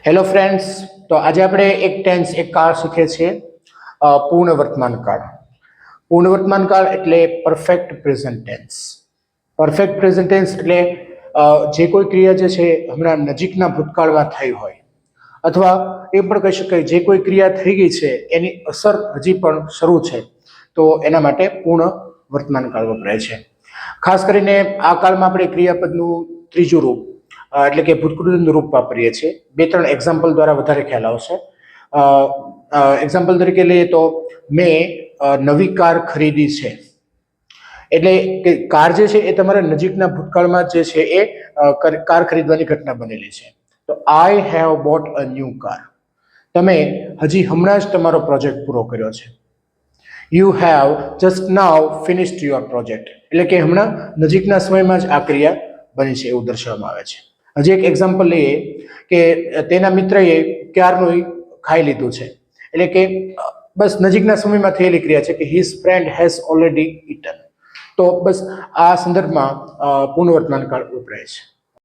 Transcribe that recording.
Hello friends, તો આજે આપણે એક ટેન્સ એક કાળ શીખીએ છીએ પૂર્ણ વર્તમાન કાળ. પૂર્ણ વર્તમાન કાળ એટલે perfect present tense. Perfect present tense એટલે જે કોઈ ક્રિયા જે છે હમણાં નજીકના ભૂતકાળમાં થઈ હોય, અથવા એ પણ કહી શકાય જે કોઈ ક્રિયા થઈ ગઈ છે એની અસર હજી પણ શરૂ છે, તો એના માટે પૂર્ણ વર્તમાન કાળ વપરાય છે. ખાસ કરીને આ કાળમાં આપણે ક્રિયાપદનું ત્રીજું રૂપ એટલે કે ભૂતકૃતિનું રૂપ વાપરીએ છીએ. બે ત્રણ એક્ઝામ્પલ દ્વારા વધારે ખ્યાલ આવશે. એક્ઝામ્પલ તરીકે લઈએ તો મેં નવી કાર ખરીદી છે. એટલે કે કાર જે છે એ તમારા નજીકના ભૂતકાળમાં જે છે એ કાર ખરીદવાની ઘટના બનેલી છે. તો I have bought a new car. તમે હજી હમણાં જ તમારો પ્રોજેક્ટ પૂરો કર્યો છે. You have just now finished your project. એટલે કે હમણાં નજીકના સમયમાં જ આ ક્રિયા બની છે એવું દર્શાવવામાં આવે છે. હજી એક એક્ઝામ્પલ લઈએ કે તેના મિત્રએ ક્યારનું ખાઈ લીધું છે. એટલે કે બસ નજીકના સમયમાં થયેલી ક્રિયા છે કે his friend has already eaten. તો બસ આ સંદર્ભમાં પૂર્ણ વર્તમાન કાળ વપરાય છે.